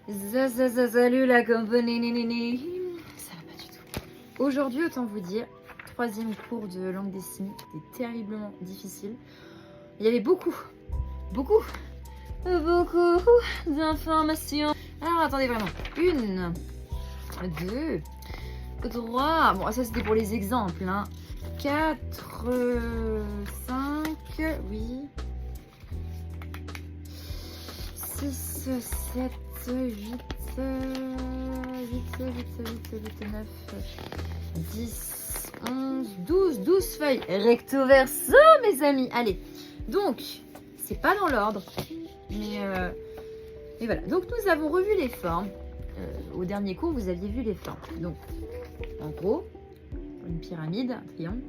Salut la compagnie. Ça va pas du tout. Aujourd'hui, autant vous dire, troisième cours de langue des signes, c'était terriblement difficile. Il y avait beaucoup d'informations. Alors attendez vraiment. 1, 2, 3. Bon, ça c'était pour les exemples. 4, 5, oui. 6, 7, 8, 9, 10, 11, 12 feuilles. Recto verso, mes amis. Allez, donc, c'est pas dans l'ordre, mais voilà. Donc, nous avons revu les formes. Au dernier cours, vous aviez vu les formes. Donc, en gros, une pyramide, un triangle.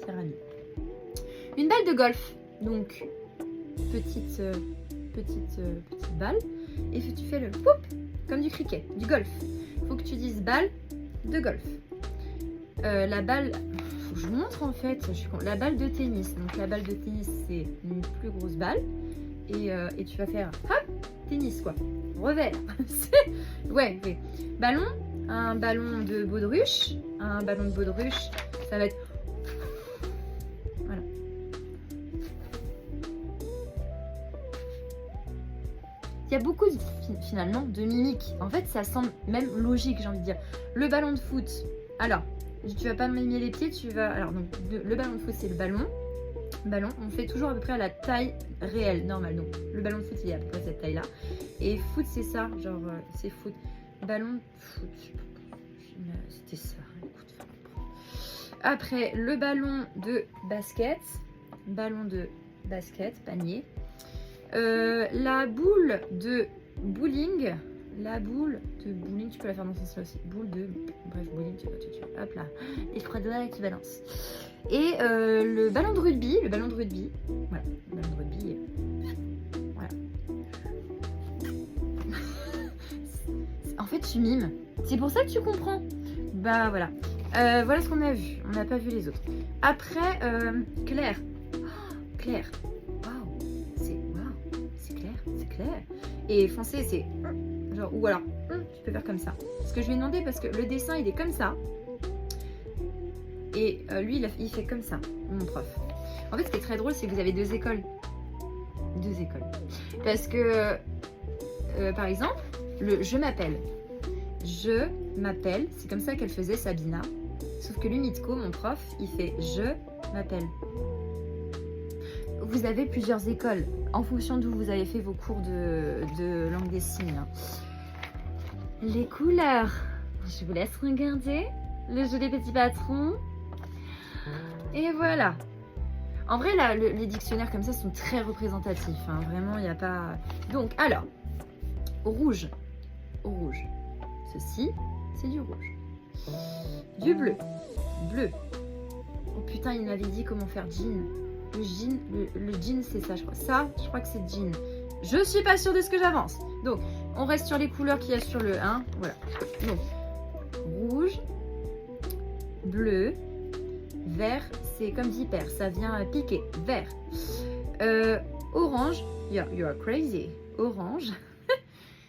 Pyramide. Une balle de golf. Donc, petite balle. Et tu fais le poup, comme du cricket, du golf. Il faut que tu dises balle de golf. La balle, faut que je vous montre en fait, la balle de tennis. Donc la balle de tennis, c'est une plus grosse balle. Et tu vas faire hop, tennis quoi. Revers. ouais. Ballon, un ballon de baudruche. Un ballon de baudruche, ça va être... Voilà. Il y a beaucoup finalement de mimiques. En fait, ça semble même logique, j'ai envie de dire. Le ballon de foot. Alors, tu vas pas m'aligner les pieds, tu vas... Alors, donc, le ballon de foot, c'est le ballon. On fait toujours à peu près à la taille réelle, normale. Donc, le ballon de foot, il est à peu près cette taille-là. Et foot, c'est ça, genre, c'est foot. Ballon de foot. C'était ça. Écoute. Après, le ballon de basket. Ballon de basket, panier. La boule de bowling. La boule de bowling, tu peux la faire dans ce sens-là aussi. Boule de... Bref, bowling, tu vois. Hop là. Et je crois de là, tu balances. Et le ballon de rugby. Voilà, le ballon de rugby. Voilà. En fait, tu mimes. C'est pour ça que tu comprends. Bah voilà. Voilà ce qu'on a vu. On n'a pas vu les autres. Après, Claire. Oh, Claire. C'est clair. Et foncé, c'est genre, ou alors, tu peux faire comme ça. Ce que je vais demander, parce que le dessin, il est comme ça. Et lui, il fait comme ça, mon prof. En fait, ce qui est très drôle, c'est que vous avez deux écoles. Parce que, par exemple, le je m'appelle. Je m'appelle, c'est comme ça qu'elle faisait Sabina. Sauf que lui, Mitko, mon prof, il fait je m'appelle. Vous avez plusieurs écoles en fonction d'où vous avez fait vos cours de langue des signes. Les couleurs, je vous laisse regarder le joli petit patron. Et voilà. En vrai, là, les dictionnaires comme ça sont très représentatifs. Hein. Vraiment, il n'y a pas... Donc, alors, rouge. Ceci, c'est du rouge. Du bleu. Oh putain, il m'avait dit comment faire jean. Le jean, c'est ça, je crois. Ça, je crois que c'est jean. Je suis pas sûre de ce que j'avance. Donc, on reste sur les couleurs qu'il y a sur le 1. Voilà. Donc, rouge, bleu, vert, c'est comme vipère, ça vient piquer. Vert. Orange, you are crazy. Orange.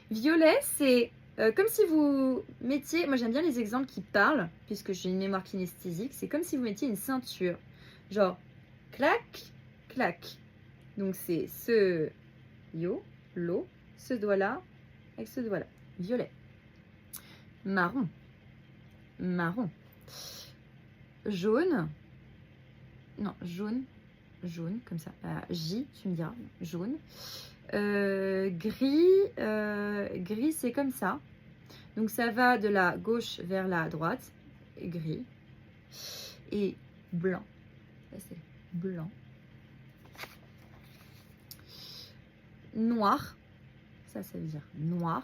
Violet, c'est comme si vous mettiez... Moi, j'aime bien les exemples qui parlent, puisque j'ai une mémoire kinesthésique. C'est comme si vous mettiez une ceinture. Genre... Clac, clac. Donc c'est ce l'eau, ce doigt-là, avec ce doigt-là. Violet. Marron. Jaune. Non, jaune, comme ça. J, tu me diras. Jaune. Gris, c'est comme ça. Donc ça va de la gauche vers la droite. Gris. Et blanc. Ça c'est blanc. Noir, ça veut dire noir.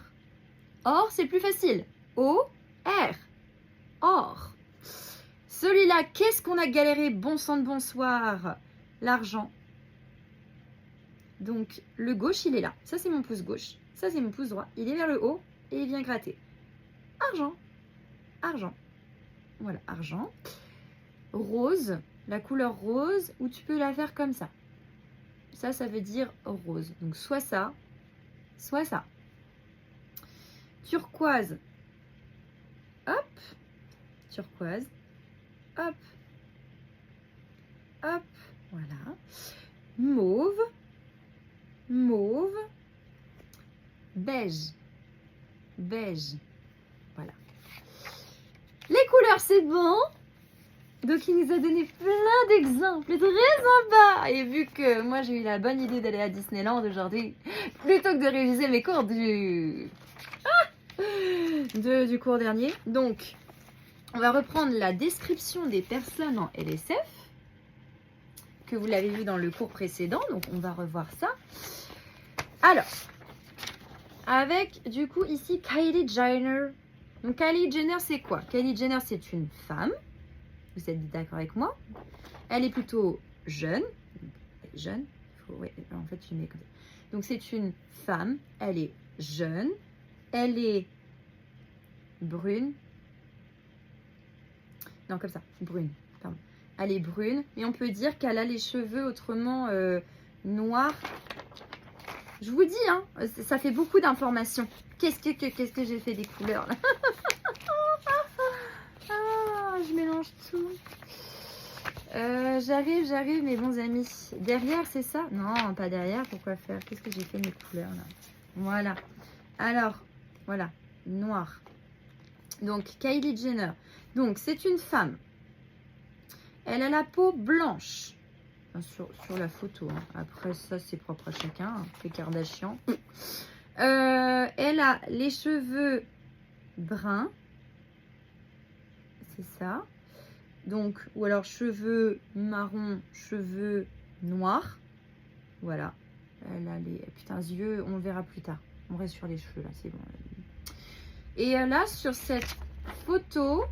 Or, c'est plus facile. O-R. Or. Celui-là, qu'est-ce qu'on a galéré? Bon sang de bonsoir. L'argent. Donc, le gauche, il est là. Ça, c'est mon pouce gauche. Ça, c'est mon pouce droit. Il est vers le haut et il vient gratter. Argent. Voilà, argent. Rose. La couleur rose, ou tu peux la faire comme ça. ça veut dire rose. Donc soit ça, soit ça. Turquoise. Hop. Turquoise. Hop. Hop. Voilà. Mauve. Mauve. Beige. Beige. Voilà. Les couleurs, c'est bon. Donc, il nous a donné plein d'exemples très sympas. Et vu que moi, j'ai eu la bonne idée d'aller à Disneyland aujourd'hui, plutôt que de réviser mes cours du cours dernier. Donc, on va reprendre la description des personnes en LSF, que vous l'avez vu dans le cours précédent. Donc, on va revoir ça. Alors, avec, du coup, ici, Kylie Jenner. Donc, Kylie Jenner, c'est quoi? Kylie Jenner, c'est une femme. Vous êtes d'accord avec moi? Elle est plutôt jeune. Jeune. Ouais, en fait, je mets comme ça. Donc, c'est une femme. Elle est jeune. Elle est brune. Non, comme ça. Brune. Pardon. Elle est brune. Et on peut dire qu'elle a les cheveux autrement noirs. Je vous dis, hein, ça fait beaucoup d'informations. Qu'est-ce que j'ai fait des couleurs là? Je mélange tout. J'arrive, mes bons amis. Derrière, c'est ça? Non, pas derrière. Pourquoi faire? Qu'est-ce que j'ai fait mes couleurs là? Voilà. Alors, voilà. Noir. Donc, Kylie Jenner. Donc, c'est une femme. Elle a la peau blanche. Sur la photo. Hein. Après, ça, c'est propre à chacun. Hein. C'est Kardashian. Elle a les cheveux bruns. C'est ça. Donc, ou alors cheveux marron, cheveux noirs. Voilà. Elle a les putains yeux, on le verra plus tard. On reste sur les cheveux là, c'est bon. Et là, sur cette photo,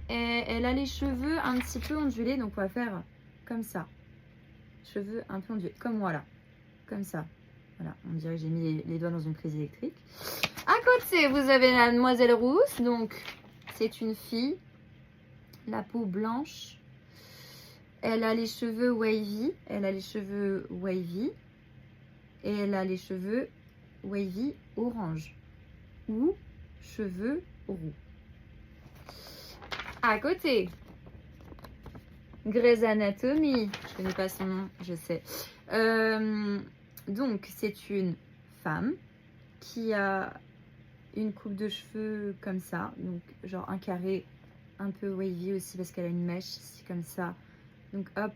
elle a les cheveux un petit peu ondulés. Donc, on va faire comme ça. Cheveux un peu ondulés, comme moi là. Comme ça. Voilà, on dirait que j'ai mis les doigts dans une prise électrique. À côté, vous avez la demoiselle rousse. Donc, c'est une fille. La peau blanche. Elle a les cheveux wavy. Elle a les cheveux wavy. Et elle a les cheveux wavy orange. Ou cheveux roux. À côté. Grey's Anatomy. Je connais pas son nom, je sais. Donc, c'est une femme qui a une coupe de cheveux comme ça. Donc, genre un carré un peu wavy aussi parce qu'elle a une mèche ici comme ça. Donc, hop,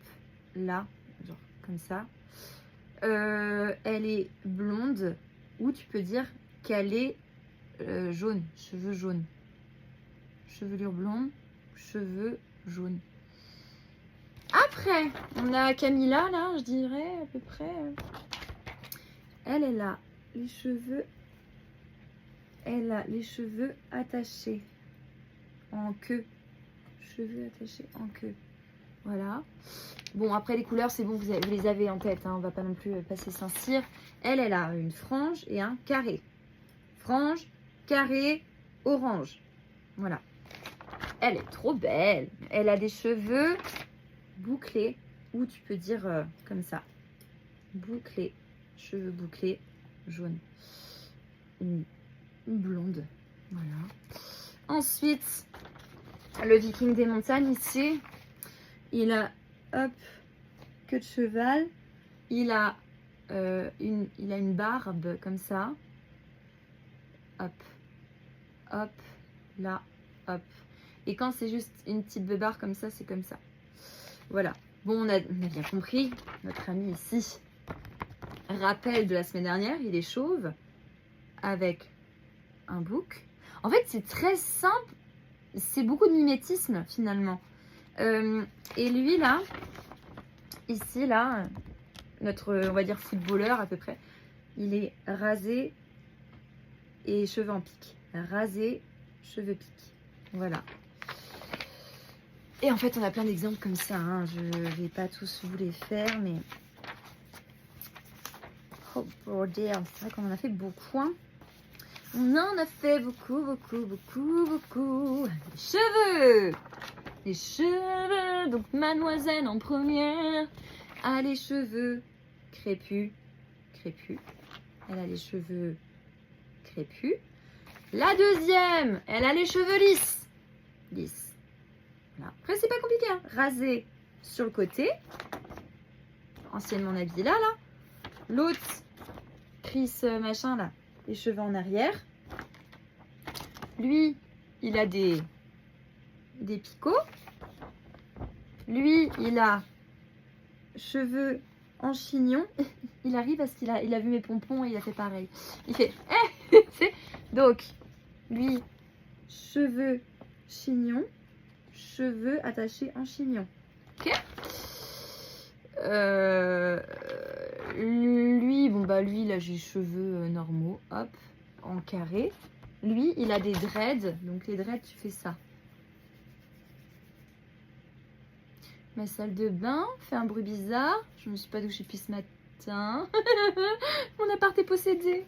là, genre comme ça. Elle est blonde ou tu peux dire qu'elle est jaune, cheveux jaunes. Chevelure blonde, cheveux jaunes. Après, on a Camilla là, je dirais à peu près. Elle a les cheveux. Elle a les cheveux attachés en queue. Cheveux attachés en queue. Voilà. Bon, après les couleurs, c'est bon, vous les avez en tête. Hein, on va pas non plus passer sans cire. Elle a une frange et un carré. Frange, carré, orange. Voilà. Elle est trop belle. Elle a des cheveux bouclés. Ou tu peux dire comme ça. Bouclés. Cheveux bouclés, jaune. Une blonde. Voilà. Ensuite, le viking des montagnes ici. Il a, hop, queue de cheval. Il a une barbe comme ça. Hop, hop, là, hop. Et quand c'est juste une petite beubare comme ça, c'est comme ça. Voilà. Bon, on a bien compris. Notre ami ici, rappel de la semaine dernière, il est chauve avec un bouc. En fait, c'est très simple. C'est beaucoup de mimétisme finalement. Et lui là, ici là, notre, on va dire footballeur à peu près, il est rasé et cheveux en pique. Rasé, cheveux pique. Voilà. Et en fait, on a plein d'exemples comme ça. Hein. Je ne vais pas tous vous les faire, mais... Oh bordel, c'est vrai qu'on en a fait beaucoup. Hein. On en a fait beaucoup. Les cheveux. Les cheveux. Donc, mademoiselle en première a les cheveux crépus, crépus. Elle a les cheveux crépus. La deuxième, elle a les cheveux lisses. Lisses. Voilà. Après, c'est pas compliqué. Hein. Rasé sur le côté. Anciennement habillé là. L'autre, Chris machin là, les cheveux en arrière. Lui, il a des picots. Lui, il a cheveux en chignon. Il arrive parce qu'il a vu mes pompons et il a fait pareil. Il fait donc, lui, cheveux chignon, cheveux attachés en chignon. Ok. Lui, bon bah lui, là j'ai cheveux normaux, hop, en carré. Lui, il a des dreads, donc les dreads, tu fais ça. Ma salle de bain fait un bruit bizarre. Je ne me suis pas douchée depuis ce matin. Mon appart est possédé.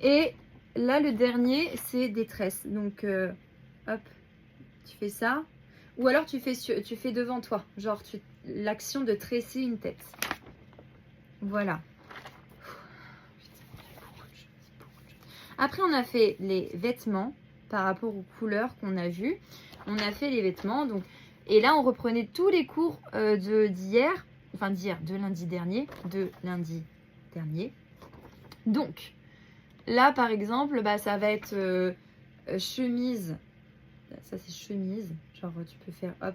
Et là, le dernier, c'est des tresses. Donc, hop, tu fais ça. Ou alors, tu fais devant toi. Genre, l'action de tresser une tête. Voilà. Après, on a fait les vêtements par rapport aux couleurs qu'on a vues. On a fait les vêtements, donc... Et là, on reprenait tous les cours d'hier, enfin d'hier, de lundi dernier, Donc, là, par exemple, bah, ça va être chemise. Ça, c'est chemise. Genre, tu peux faire hop,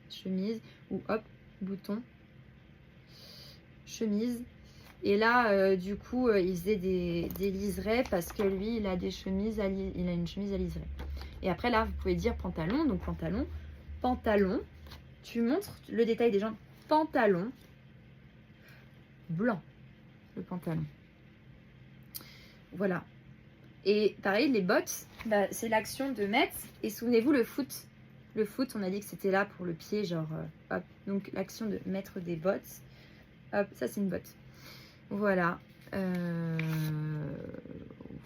chemise ou hop, bouton. Chemise. Et là, du coup, il faisait des liserés parce que lui, il a des chemises, il a une chemise à liseré. Et après, là, vous pouvez dire pantalon. Donc, pantalon. Pantalon, tu montres le détail des jambes. Pantalon blanc, le pantalon. Voilà. Et pareil, les bottes, bah, c'est l'action de mettre. Et souvenez-vous, le foot. Le foot, on a dit que c'était là pour le pied, genre, hop. Donc, l'action de mettre des bottes. Hop, ça, c'est une botte. Voilà.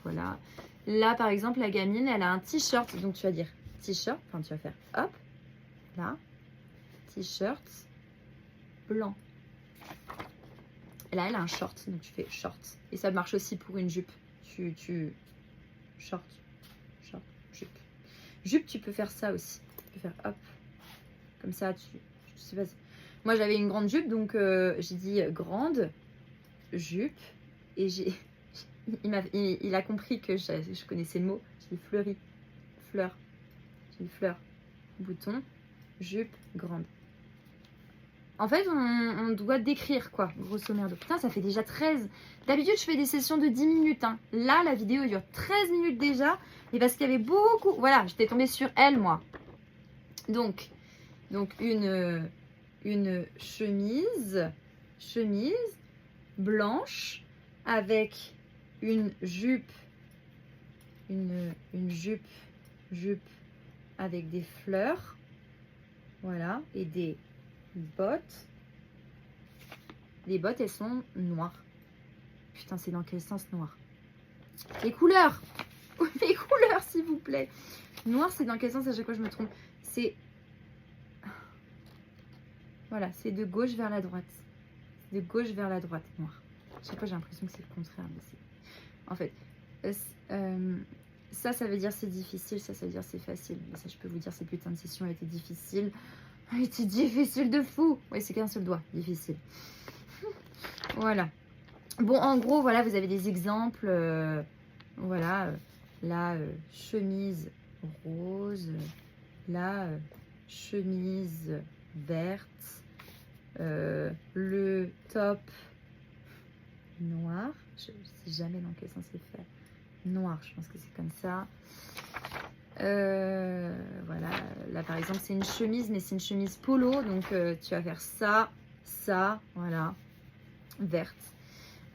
Voilà. Là, par exemple, la gamine, elle a un t-shirt. Donc, tu vas dire t-shirt. Enfin, tu vas faire hop. Là, t-shirt blanc. Et là, elle a un short, donc tu fais short. Et ça marche aussi pour une jupe. Short, jupe. Jupe, tu peux faire ça aussi. Tu peux faire hop, comme ça. Je sais pas. Moi, j'avais une grande jupe, donc j'ai dit grande jupe. Et il a compris que je connaissais le mot. J'ai dit fleurie, fleur. J'ai dit fleur, bouton. Jupe grande. En fait, on doit décrire quoi, grosso merdo. Putain, ça fait déjà 13. D'habitude, je fais des sessions de 10 minutes. Hein. Là, la vidéo dure 13 minutes déjà. Et parce qu'il y avait beaucoup... Voilà, j'étais tombée sur elle, moi. Donc une chemise blanche avec une jupe. Une jupe avec des fleurs. Voilà, et des bottes. Les bottes, elles sont noires. Putain, c'est dans quel sens noir? Les couleurs. Les couleurs, s'il vous plaît. Noir, c'est dans quel sens? À chaque fois, je me trompe. C'est... Voilà, c'est de gauche vers la droite. De gauche vers la droite, noir. À chaque fois, j'ai l'impression que c'est le contraire. Mais en fait, ça veut dire c'est difficile, ça veut dire c'est facile. Mais ça, je peux vous dire, ces putains de sessions étaient difficiles. Elle était difficile de fou. Oui, c'est qu'un seul doigt, difficile. Voilà. Bon, en gros, voilà, vous avez des exemples. Voilà, la chemise rose, la chemise verte, le top noir. Je ne sais jamais dans quel sens c'est fait. Noir, je pense que c'est comme ça. Voilà, là par exemple c'est une chemise, mais c'est une chemise polo, donc tu vas faire ça, voilà, verte.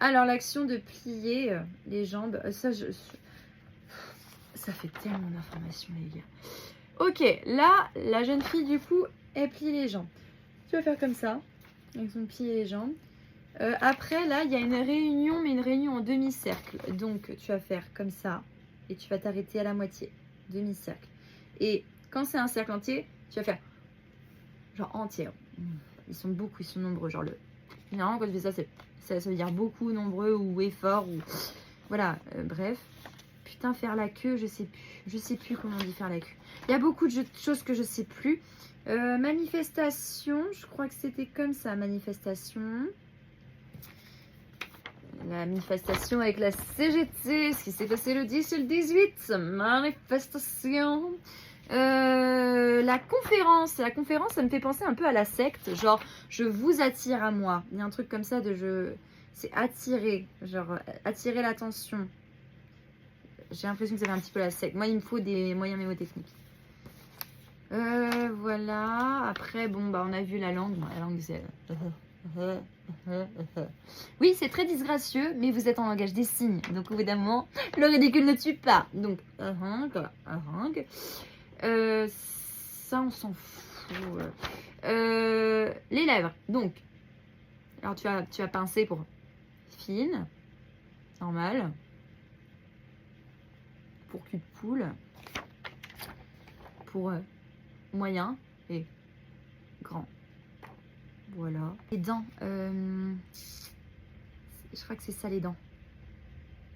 Alors l'action de plier les jambes, ça fait tellement d'informations les gars. Ok, là la jeune fille du coup elle plie les jambes. Tu vas faire comme ça, ils ont plié les jambes. Après là il y a une réunion, mais une réunion en demi-cercle, donc tu vas faire comme ça et tu vas t'arrêter à la moitié. Demi-cercle. Et quand c'est un cercle entier, tu vas faire genre entier. Ils sont beaucoup, ils sont nombreux. Genre généralement quand tu fais ça, c'est Ça veut dire beaucoup, nombreux ou effort. Ou... Voilà, bref. Putain, faire la queue, je sais plus. Je sais plus comment on dit faire la queue. Il y a beaucoup de choses que je sais plus. Manifestation, je crois que c'était comme ça, manifestation. La manifestation avec la CGT, ce qui s'est passé le 10 et le 18. Manifestation. La conférence, ça me fait penser un peu à la secte. Genre, je vous attire à moi. Il y a un truc comme ça de je... C'est attirer, genre attirer l'attention. J'ai l'impression que ça fait un petit peu la secte. Moi, il me faut des moyens mémotechniques. Voilà. Après, bon, bah, on a vu la langue. La langue, c'est... Oui, c'est très disgracieux, mais vous êtes en langage des signes. Donc, au bout d'un moment, le ridicule ne tue pas. Donc, ça, on s'en fout. Les lèvres. Donc, alors, tu vas pincer pour fine. Normal. Pour cul de poule. Pour moyen et grand. Voilà. Les dents. Je crois que c'est ça les dents.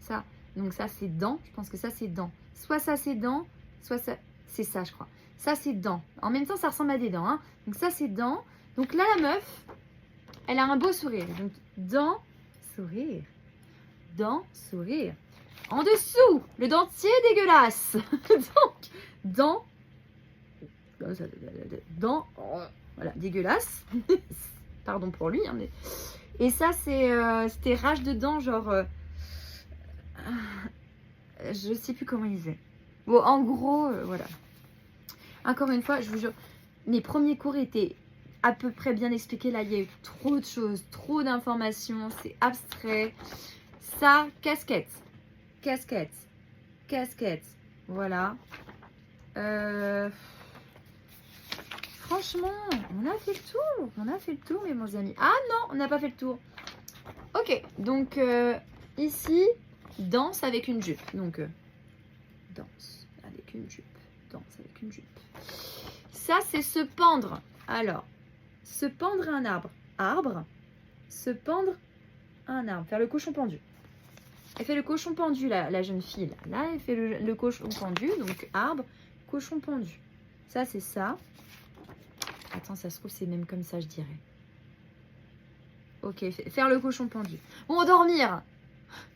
Ça. Donc ça c'est dents. Je pense que ça c'est dents. Soit ça c'est dents, soit ça c'est ça je crois. Ça c'est dents. En même temps ça ressemble à des dents. Hein. Donc ça c'est dents. Donc là la meuf, elle a un beau sourire. Donc dents, sourire. Dents, sourire. En dessous, le dentier dégueulasse. Donc, dents. Dents. Voilà, dégueulasse. Pardon pour lui. Hein, mais... Et ça, c'était rage de dents, genre... je sais plus comment il disait. Bon, en gros, voilà. Encore une fois, je vous jure, mes premiers cours étaient à peu près bien expliqués. Là, il y a eu trop de choses, trop d'informations. C'est abstrait. Ça, casquette. Casquette. Casquette. Voilà. Franchement, on a fait le tour. On a fait le tour, mes bons amis. Ah non, on n'a pas fait le tour. Ok, donc ici, danse avec une jupe. Donc, danse avec une jupe. Danse avec une jupe. Ça, c'est se pendre. Alors, se pendre à un arbre. Arbre. Se pendre à un arbre. Faire le cochon pendu. Elle fait le cochon pendu, la jeune fille. Là, elle fait le cochon pendu. Donc, arbre, cochon pendu. Ça, c'est ça. Attends, ça se trouve, c'est même comme ça, je dirais. Ok, faire le cochon pendu. Bon, dormir.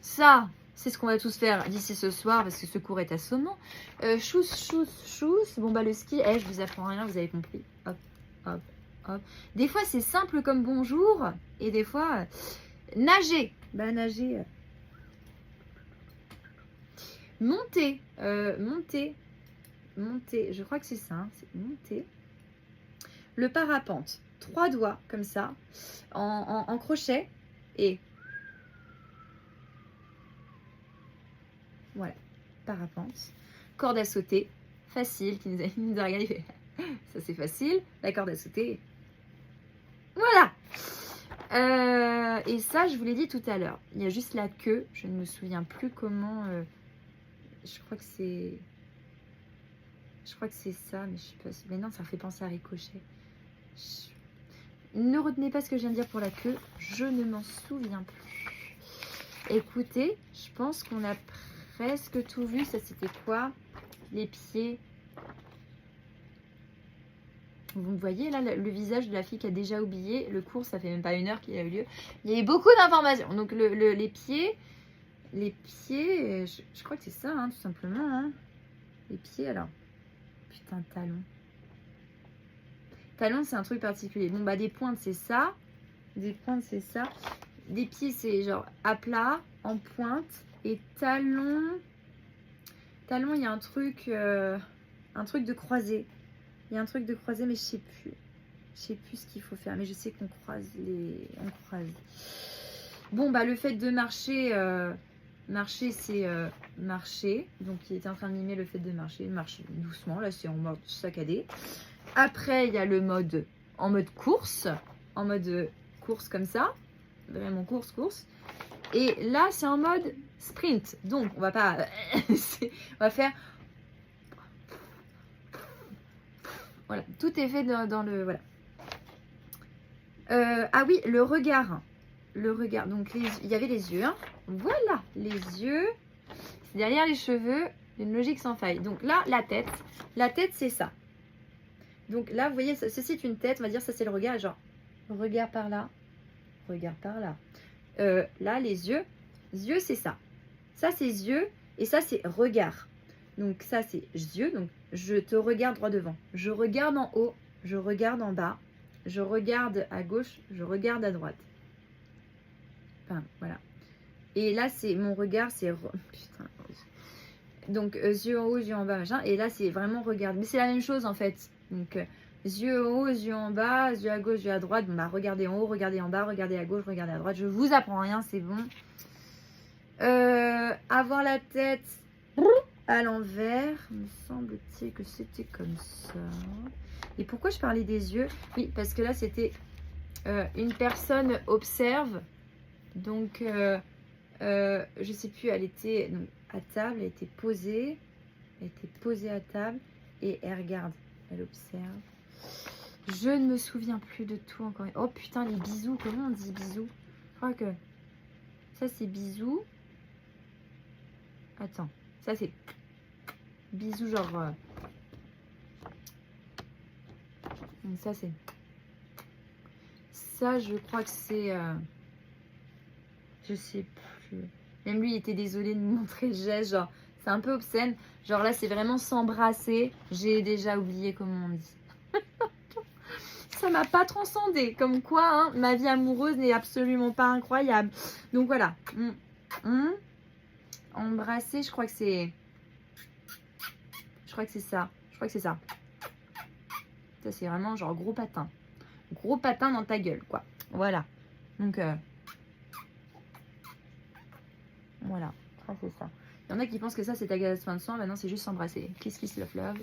Ça, c'est ce qu'on va tous faire d'ici ce soir, parce que ce cours est assommant. Chousse. Bon, bah, le ski, je vous apprends rien, vous avez compris. Hop, hop, hop. Des fois, c'est simple comme bonjour. Et des fois, nager. Bah, nager... Monter, monter, je crois que c'est ça, hein, c'est monter. Le parapente, 3 doigts comme ça, en crochet et voilà, parapente. Corde à sauter, facile, qui nous a regardé, ça c'est facile, la corde à sauter. Voilà. Et ça, je vous l'ai dit tout à l'heure, il y a juste la queue, je ne me souviens plus comment... Je crois que c'est ça, mais je sais pas. Mais non, ça fait penser à Ricochet. Ne retenez pas ce que je viens de dire pour la queue. Je ne m'en souviens plus. Écoutez, je pense qu'on a presque tout vu. Ça, c'était quoi? Les pieds. Vous me voyez là, le visage de la fille qui a déjà oublié. Le cours, ça fait même pas 1 heure qu'il a eu lieu. Il y a eu beaucoup d'informations. Donc, les pieds... Les pieds, je crois que c'est ça, hein, tout simplement. Hein. Les pieds, alors. Putain, talon. Talon, c'est un truc particulier. Bon, bah, des pointes, c'est ça. Des pointes, c'est ça. Des pieds, c'est genre à plat, en pointe. Et talon... Talon, il y a un truc de croisé. Il y a un truc de croisé, mais je sais plus. Je sais plus ce qu'il faut faire. Mais je sais qu'on croise les... On croise. Bon, bah, le fait de marcher... Marcher, c'est marcher. Donc, il était en train de mimer le fait de marcher. Marcher doucement. Là, c'est en mode saccadé. Après, il y a le mode en mode course. En mode course comme ça. Vraiment course. Et là, c'est en mode sprint. Donc, on va pas... on va faire... Voilà. Tout est fait dans le... Voilà. Ah oui, le regard. le regard. Donc, il y avait les yeux. Hein. Voilà, les yeux. C'est derrière les cheveux. Une logique sans faille. Donc là, la tête. La tête, c'est ça. Donc là, vous voyez, ceci est une tête. On va dire ça, c'est le regard. Genre, regard par là. Regard par là. Là, les yeux. Yeux, c'est ça. Ça, c'est yeux. Et ça, c'est regard. Donc ça, c'est yeux. Donc, je te regarde droit devant. Je regarde en haut. Je regarde en bas. Je regarde à gauche. Je regarde à droite. Enfin, voilà. Et là, c'est mon regard, c'est... Putain. Donc, yeux en haut, yeux en bas, machin. Et là, c'est vraiment regarde. Mais c'est la même chose, en fait. Donc, yeux en haut, yeux en bas, yeux à gauche, yeux à droite. Bon, bah, regardez en haut, regardez en bas, regardez à gauche, regardez à droite. Je vous apprends rien, c'est bon. Avoir la tête à l'envers. Me semble-t-il que c'était comme ça. Et pourquoi je parlais des yeux? Oui, parce que là, c'était une personne observe. Donc, je sais plus, elle était donc, à table, elle était posée. Elle était posée à table et elle regarde, elle observe. Je ne me souviens plus de tout encore. Oh putain, les bisous, comment on dit bisous? Je crois que ça c'est bisous. Attends, ça c'est bisous genre... Donc ça c'est... Ça je crois que c'est... Je sais plus. Même lui il était désolé de me montrer le geste, genre c'est un peu obscène. Genre là c'est vraiment s'embrasser. J'ai déjà oublié comment on dit. Ça m'a pas transcendé. Comme quoi, hein, ma vie amoureuse n'est absolument pas incroyable. Donc voilà. Embrasser, je crois que c'est... Je crois que c'est ça. Je crois que c'est ça. Ça c'est vraiment genre gros patin. Gros patin dans ta gueule, quoi. Voilà. Donc... Voilà, ça c'est ça. Il y en a qui pensent que ça c'est agacement de sang, maintenant c'est juste s'embrasser. Kiss kiss love love.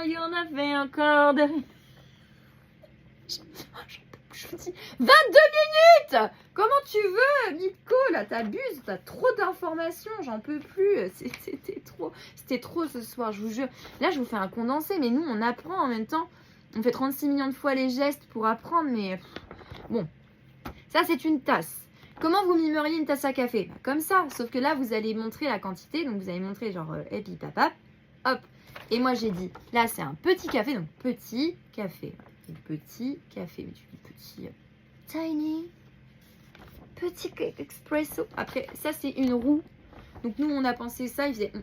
Il y en avait encore de... Je vous dis 22 minutes. Comment tu veux, Nico? Là t'abuses, t'as trop d'informations, j'en peux plus. C'était trop ce soir, je vous jure. Là je vous fais un condensé, mais nous on apprend en même temps. On fait 36 millions de fois les gestes pour apprendre, mais... Bon, ça c'est une tasse. Comment vous mimeriez une tasse à café? Comme ça, sauf que là vous allez montrer la quantité. Donc vous allez montrer genre et puis papa, hop. Et moi j'ai dit, là c'est un petit café, donc petit café. Petit café, mais tu dis petit, tiny, petit expresso. Après ça c'est une roue. Donc nous on a pensé ça, il faisait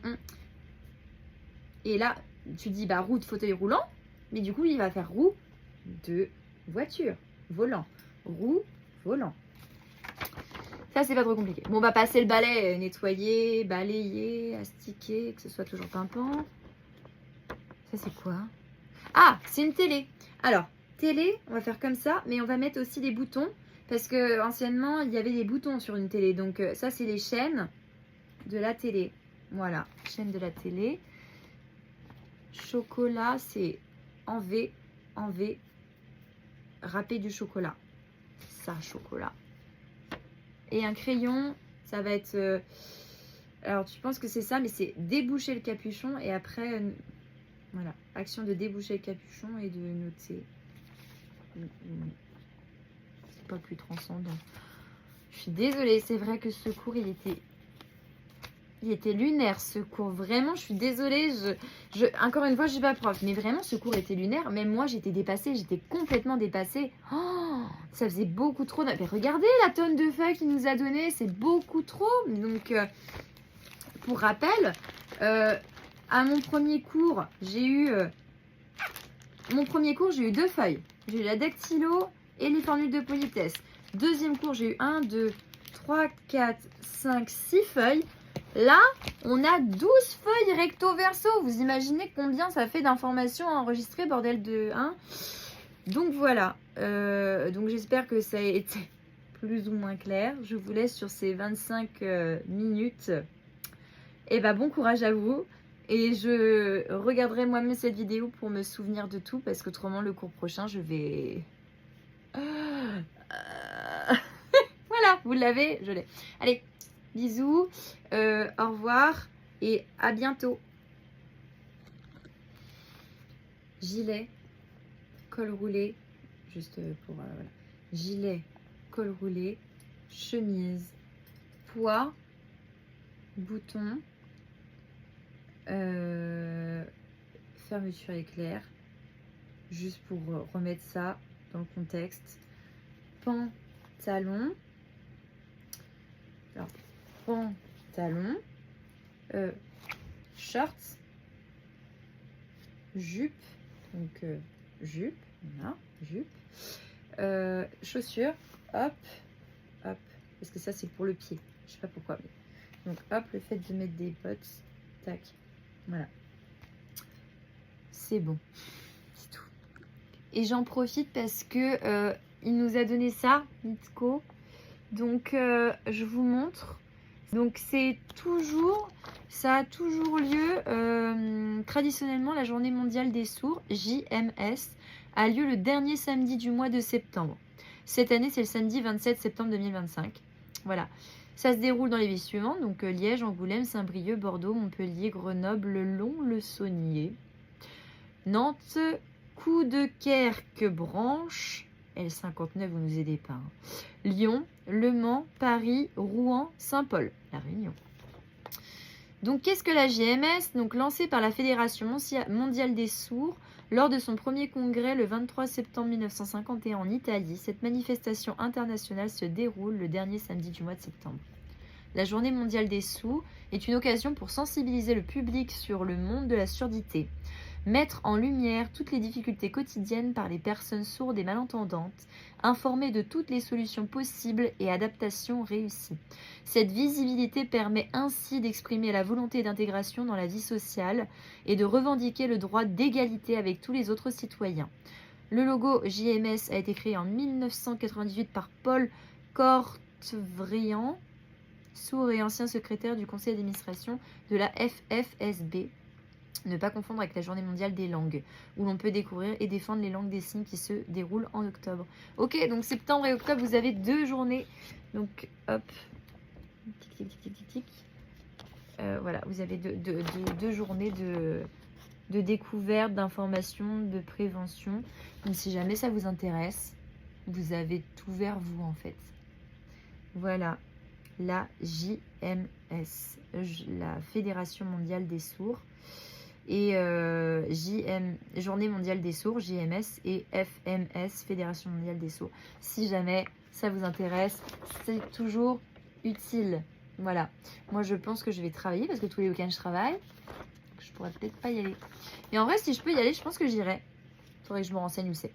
Et là tu dis bah roue de fauteuil roulant. Mais du coup il va faire roue de voiture, volant. Roue, volant. Ça, c'est pas trop compliqué. Bon, on va passer le balai, nettoyer, balayer, astiquer, que ce soit toujours pimpant. Ça, c'est quoi? Ah, c'est une télé. Alors, télé, on va faire comme ça, mais on va mettre aussi des boutons. Parce que anciennement, il y avait des boutons sur une télé. Donc, ça, c'est les chaînes de la télé. Voilà, chaîne de la télé. Chocolat, c'est en V, râper du chocolat. Ça, chocolat. Et un crayon, ça va être... alors, tu penses que c'est ça, mais c'est déboucher le capuchon. Et après, voilà, action de déboucher le capuchon et de noter. C'est pas plus transcendant. Je suis désolée, c'est vrai que ce cours, il était lunaire, ce cours. Vraiment, je suis désolée. Encore une fois, je suis pas prof. Mais vraiment, ce cours était lunaire. Même moi, j'étais dépassée. J'étais complètement dépassée. Oh, ça faisait beaucoup trop. Mais regardez la tonne de feuilles qu'il nous a donné. C'est beaucoup trop. Donc, pour rappel, à mon premier cours, j'ai eu... j'ai eu 2 feuilles. J'ai eu la dactylo et les formules de politesse. Deuxième cours, j'ai eu 1, 2, 3, 4, 5, 6 feuilles. Là, on a 12 feuilles recto-verso. Vous imaginez combien ça fait d'informations à enregistrer, bordel de 1. Donc voilà. Donc j'espère que ça a été plus ou moins clair. Je vous laisse sur ces 25 minutes. Et bah bon courage à vous. Et je regarderai moi-même cette vidéo pour me souvenir de tout. Parce qu'autrement, le cours prochain, je vais... Voilà, vous l'avez, je l'ai. Allez. Bisous, au revoir et à bientôt. Gilet, col roulé, juste pour voilà. Gilet, col roulé, chemise, pois, bouton, fermeture éclair, juste pour remettre ça dans le contexte. Pantalon, alors pantalon, shorts, jupe, donc jupe, voilà, jupe, chaussures, hop, hop, parce que ça c'est pour le pied, je sais pas pourquoi, mais... donc hop, le fait de mettre des bottes, tac, voilà, c'est bon, c'est tout. Et j'en profite parce que il nous a donné ça, Mitko, donc je vous montre. Donc c'est toujours, ça a toujours lieu, traditionnellement la journée mondiale des sourds, JMS, a lieu le dernier samedi du mois de septembre. Cette année c'est le samedi 27 septembre 2025. Voilà, ça se déroule dans les villes suivantes, donc Liège, Angoulême, Saint-Brieuc, Bordeaux, Montpellier, Grenoble, Lons-le-Saunier, Nantes, Coudekerque, Branche, L59, vous nous aidez pas, hein. Lyon, Le Mans, Paris, Rouen, Saint-Paul, La Réunion. Donc qu'est-ce que la JMS? Donc lancée par la Fédération mondiale des sourds lors de son premier congrès le 23 septembre 1951 en Italie, cette manifestation internationale se déroule le dernier samedi du mois de septembre. La journée mondiale des sourds est une occasion pour sensibiliser le public sur le monde de la surdité, mettre en lumière toutes les difficultés quotidiennes par les personnes sourdes et malentendantes, informer de toutes les solutions possibles et adaptations réussies. Cette visibilité permet ainsi d'exprimer la volonté d'intégration dans la vie sociale et de revendiquer le droit d'égalité avec tous les autres citoyens. Le logo JMS a été créé en 1998 par Paul Cortvrian, sourd et ancien secrétaire du conseil d'administration de la FFSB. Ne pas confondre avec la journée mondiale des langues, où l'on peut découvrir et défendre les langues des signes qui se déroulent en octobre. Ok, donc septembre et octobre, vous avez 2 journées. Donc, hop. Tic, tic, tic, tic, tic. Voilà, vous avez deux journées de découverte, d'information, de prévention. Donc, si jamais ça vous intéresse, vous avez tout vers vous, en fait. Voilà, la JMS, la Fédération mondiale des sourds. Et Journée mondiale des sourds, JMS, et FMS, Fédération mondiale des sourds. Si jamais ça vous intéresse, c'est toujours utile. Voilà. Moi, je pense que je vais travailler parce que tous les week-ends, je travaille. Je pourrais peut-être pas y aller. Mais en vrai, si je peux y aller, je pense que j'irai. Il faudrait que je me renseigne où c'est.